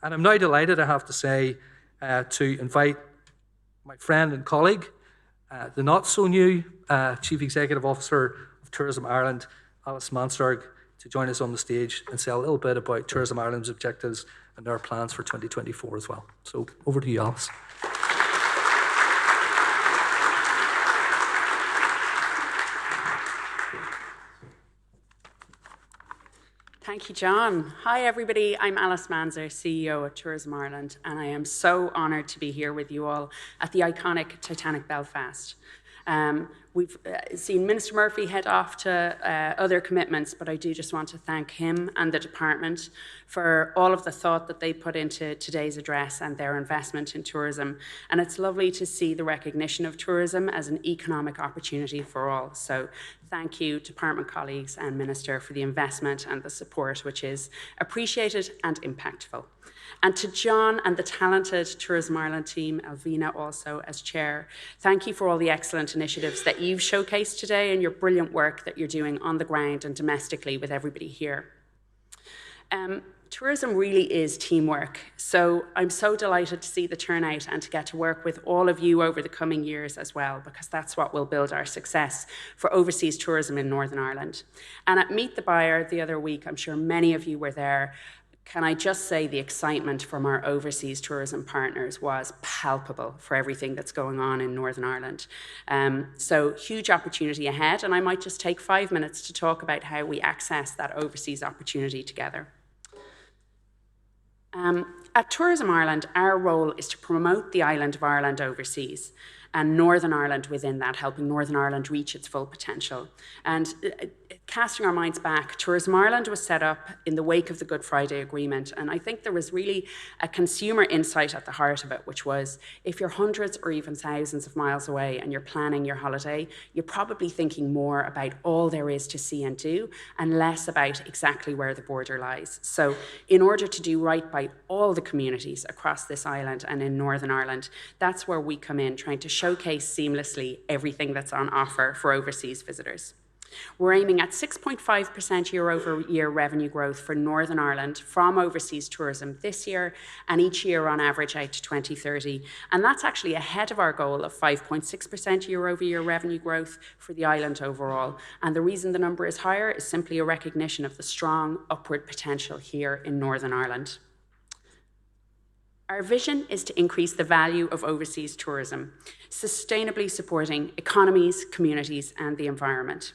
And I'm now delighted, I have to say, to invite my friend and colleague, the not-so-new Chief Executive Officer of Tourism Ireland, Alice Mansergh, to join us on the stage and say a little bit about Tourism Ireland's objectives and our plans for 2024 as well. So over to you, Alice. Thank you, John. Hi, everybody. I'm Alice Mansergh, CEO of Tourism Ireland, and I am so honoured to be here with you all at the iconic Titanic Belfast. We've seen Minister Murphy head off to other commitments, but I do just want to thank him and the department for all of the thought that they put into today's address and their investment in tourism. And it's lovely to see the recognition of tourism as an economic opportunity for all. So thank you, department colleagues and Minister, for the investment and the support, which is appreciated and impactful. And to John and the talented Tourism Ireland team, Alvina also as chair, thank you for all the excellent initiatives that you've showcased today and your brilliant work that you're doing on the ground and domestically with everybody here. Tourism really is teamwork, so I'm so delighted to see the turnout and to get to work with all of you over the coming years as well, because that's what will build our success for overseas tourism in Northern Ireland. And at Meet the Buyer the other week, I'm sure many of you were there. Can I just say the excitement from our overseas tourism partners was palpable for everything that's going on in Northern Ireland. So huge opportunity ahead, and I might just take 5 minutes to talk about how we access that overseas opportunity together. At Tourism Ireland, our role is to promote the island of Ireland overseas and Northern Ireland within that, helping Northern Ireland reach its full potential. And casting our minds back, Tourism Ireland was set up in the wake of the Good Friday Agreement, and I think there was really a consumer insight at the heart of it, which was if you're hundreds or even thousands of miles away and you're planning your holiday, you're probably thinking more about all there is to see and do and less about exactly where the border lies. So in order to do right by all the communities across this island and in Northern Ireland, that's where we come in, trying to showcase seamlessly everything that's on offer for overseas visitors. We're aiming at 6.5% year-over-year revenue growth for Northern Ireland from overseas tourism this year and each year on average out to 2030. And that's actually ahead of our goal of 5.6% year-over-year revenue growth for the island overall. And the reason the number is higher is simply a recognition of the strong upward potential here in Northern Ireland. Our vision is to increase the value of overseas tourism, sustainably supporting economies, communities, and the environment.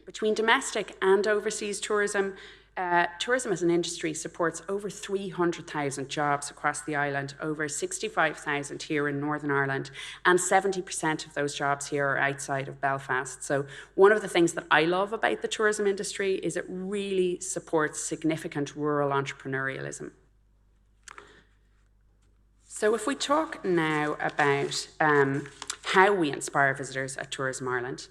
Between domestic and overseas tourism, tourism as an industry supports over 300,000 jobs across the island, over 65,000 here in Northern Ireland, and 70% of those jobs here are outside of Belfast. So one of the things that I love about the tourism industry is it really supports significant rural entrepreneurialism. So if we talk now about how we inspire visitors at Tourism Ireland,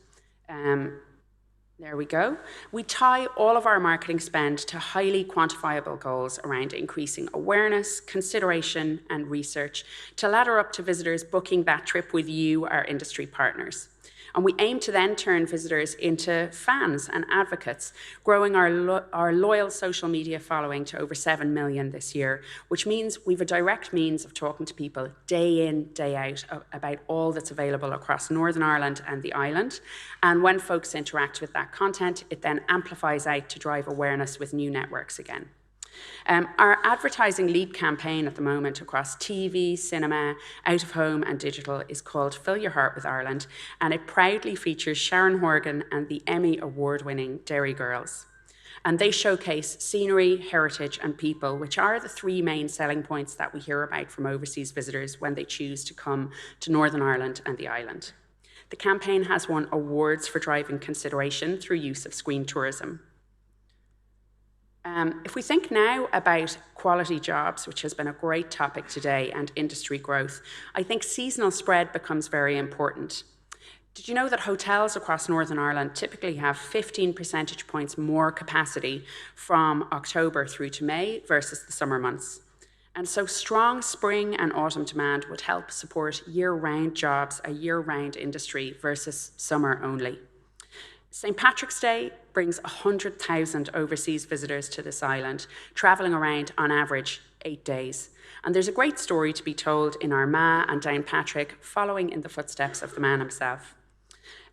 there we go. We tie all of our marketing spend to highly quantifiable goals around increasing awareness, consideration, and research to ladder up to visitors booking that trip with you, our industry partners. And we aim to then turn visitors into fans and advocates, growing our loyal social media following to over 7 million this year, which means we've a direct means of talking to people day in, day out about all that's available across Northern Ireland and the island. And when folks interact with that content, it then amplifies out to drive awareness with new networks again. Our advertising lead campaign at the moment across TV, cinema, out-of-home and digital is called Fill Your Heart with Ireland, and it proudly features Sharon Horgan and the Emmy award-winning Derry Girls. And they showcase scenery, heritage and people, which are the 3 main selling points that we hear about from overseas visitors when they choose to come to Northern Ireland and the island. The campaign has won awards for driving consideration through use of screen tourism. If we think now about quality jobs, which has been a great topic today, and industry growth, I think seasonal spread becomes very important. Did you know that hotels across Northern Ireland typically have 15 percentage points more capacity from October through to May versus the summer months? And so strong spring and autumn demand would help support year-round jobs, a year-round industry versus summer only. St. Patrick's Day brings 100,000 overseas visitors to this island, travelling around on average 8 days. And there's a great story to be told in Armagh and Downpatrick, following in the footsteps of the man himself.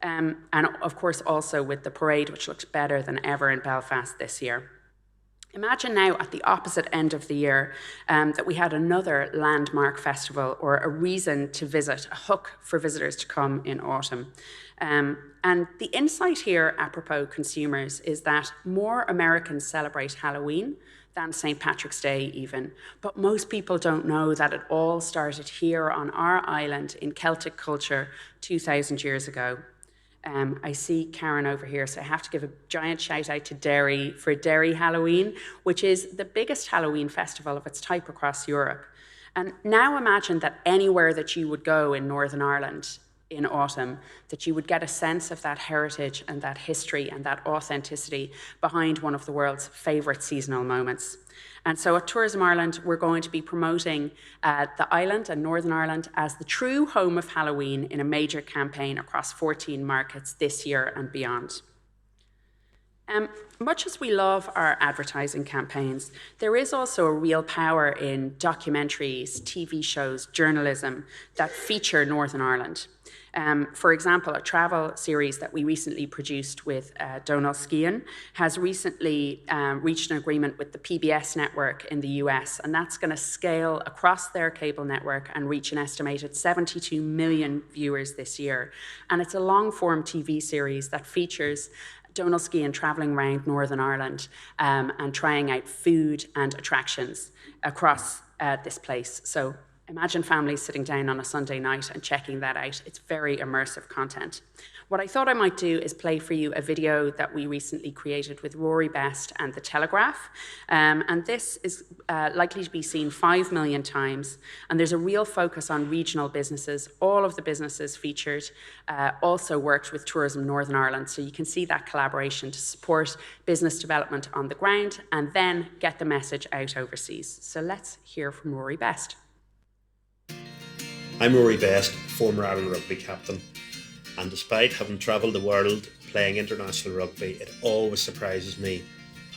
And of course also with the parade, which looks better than ever in Belfast this year. Imagine now at the opposite end of the year that we had another landmark festival or a reason to visit, a hook for visitors to come in autumn. And the insight here, apropos consumers, is that more Americans celebrate Halloween than St. Patrick's Day even. But most people don't know that it all started here on our island in Celtic culture 2,000 years ago. I see Karen over here, so I have to give a giant shout out to Derry for Derry Halloween, which is the biggest Halloween festival of its type across Europe. And now imagine that anywhere that you would go in Northern Ireland in autumn, that you would get a sense of that heritage and that history and that authenticity behind one of the world's favourite seasonal moments. And so at Tourism Ireland, we're going to be promoting the island and Northern Ireland as the true home of Halloween in a major campaign across 14 markets this year and beyond. Much as we love our advertising campaigns, there is also a real power in documentaries, TV shows, journalism that feature Northern Ireland. For example, a travel series that we recently produced with Donal Scian has recently reached an agreement with the PBS network in the US, and that's going to scale across their cable network and reach an estimated 72 million viewers this year. And it's a long-form TV series that features Donal Scian travelling around Northern Ireland and trying out food and attractions across this place. So imagine families sitting down on a Sunday night and checking that out. It's very immersive content. What I thought I might do is play for you a video that we recently created with Rory Best and The Telegraph. And this is likely to be seen 5 million times. And there's a real focus on regional businesses. All of the businesses featured also worked with Tourism Northern Ireland. So you can see that collaboration to support business development on the ground and then get the message out overseas. So let's hear from Rory Best. I'm Rory Best, former Ireland rugby captain, and despite having travelled the world playing international rugby, it always surprises me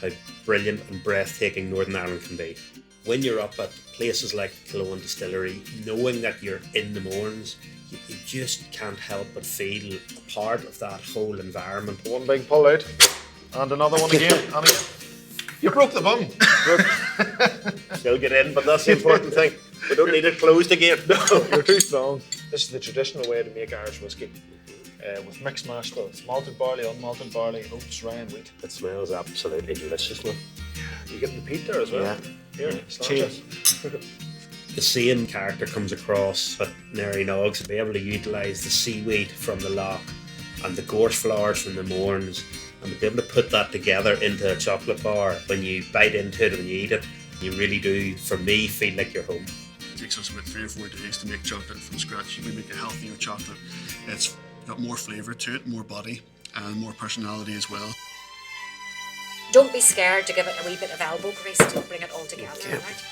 how brilliant and breathtaking Northern Ireland can be. When you're up at places like Killowen Distillery, knowing that you're in the Mourns, you just can't help but feel a part of that whole environment. One big pull out, and another one again, and again. You broke the bum. Still get in, but that's the important thing. We don't need it closed again. No, you're too strong. This is the traditional way to make Irish whiskey. With mixed mash bills, malted barley, unmalted barley, oats, rye and wheat. It smells absolutely delicious now. You getting the peat there as well? Yeah. Here, cheers. The same character comes across at Nary Nogs to be able to utilise the seaweed from the loch and the gorse flowers from the Mourns and to be able to put that together into a chocolate bar. When you bite into it, when you eat it, you really do, for me, feel like you're home. It takes us about 3 or 4 days to make chocolate from scratch. We make a healthier chocolate. It's got more flavour to it, more body, and more personality as well. Don't be scared to give it a wee bit of elbow grease to bring it all together. Yeah. Right?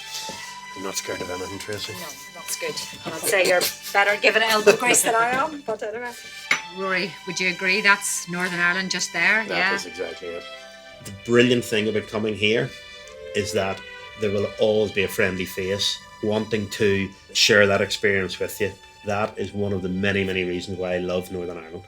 I'm not scared of anything, Tracy. No, that's good. And I'd say you're better giving it elbow grease than I am, but anyway. Rory, would you agree that's Northern Ireland just there? That is exactly it. The brilliant thing about coming here is that there will always be a friendly face wanting to share that experience with you. That is one of the many, many reasons why I love Northern Ireland.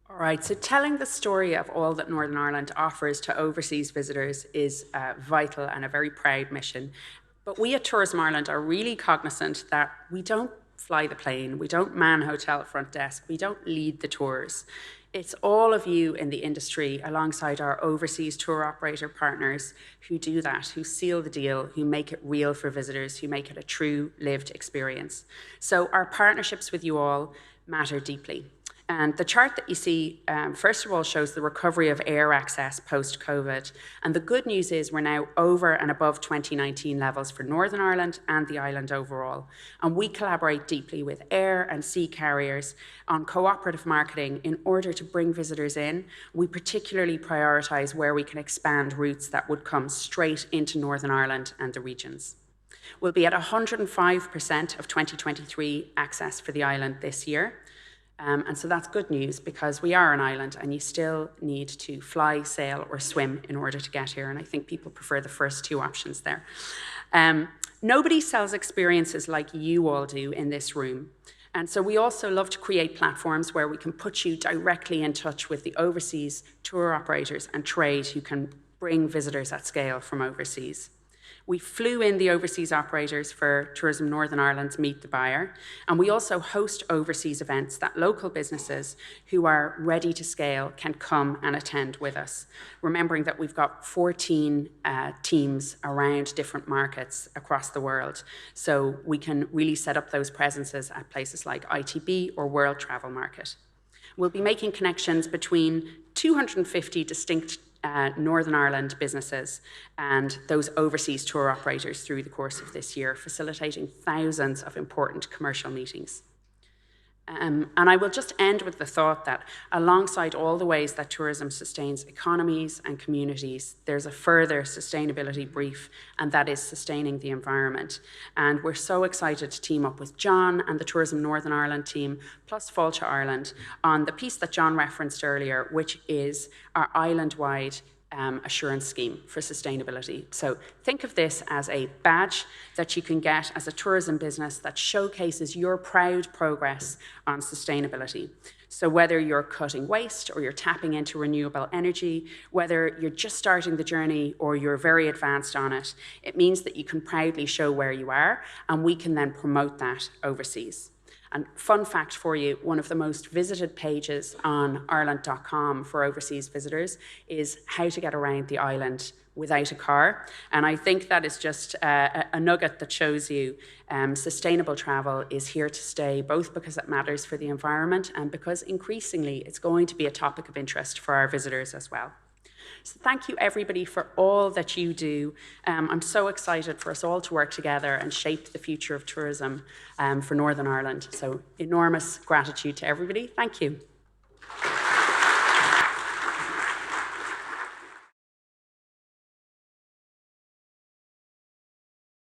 All right, so telling the story of all that Northern Ireland offers to overseas visitors is vital and a very proud mission. But we at Tourism Ireland are really cognizant that we don't fly the plane, we don't man hotel front desk, we don't lead the tours. It's all of you in the industry alongside our overseas tour operator partners who do that, who seal the deal, who make it real for visitors, who make it a true lived experience. So our partnerships with you all matter deeply. And the chart that you see, first of all, shows the recovery of air access post-COVID. And the good news is we're now over and above 2019 levels for Northern Ireland and the island overall. And we collaborate deeply with air and sea carriers on cooperative marketing in order to bring visitors in. We particularly prioritise where we can expand routes that would come straight into Northern Ireland and the regions. We'll be at 105% of 2023 access for the island this year. And so that's good news because we are an island and you still need to fly, sail, or swim in order to get here. And I think people prefer the first two options there. Nobody sells experiences like you all do in this room. And so we also love to create platforms where we can put you directly in touch with the overseas tour operators and trade who can bring visitors at scale from overseas. We flew in the overseas operators for Tourism Northern Ireland's Meet the Buyer, and we also host overseas events that local businesses who are ready to scale can come and attend with us. Remembering that we've got 14 teams around different markets across the world, so we can really set up those presences at places like ITB or World Travel Market. We'll be making connections between 250 distinct Northern Ireland businesses and those overseas tour operators through the course of this year, facilitating thousands of important commercial meetings. And I will just end with the thought that alongside all the ways that tourism sustains economies and communities, there's a further sustainability brief, and that is sustaining the environment. And we're so excited to team up with John and the Tourism Northern Ireland team, plus Fáilte Ireland, on the piece that John referenced earlier, which is our island-wide assurance scheme for sustainability. So think of this as a badge that you can get as a tourism business that showcases your proud progress on sustainability. So whether you're cutting waste or you're tapping into renewable energy, whether you're just starting the journey or you're very advanced on it, it means that you can proudly show where you are, and we can then promote that overseas. And fun fact for you, one of the most visited pages on Ireland.com for overseas visitors is how to get around the island without a car. And I think that is just a nugget that shows you sustainable travel is here to stay, both because it matters for the environment and because increasingly it's going to be a topic of interest for our visitors as well. So thank you, everybody, for all that you do. I'm so excited for us all to work together and shape the future of tourism for Northern Ireland. So enormous gratitude to everybody. Thank you.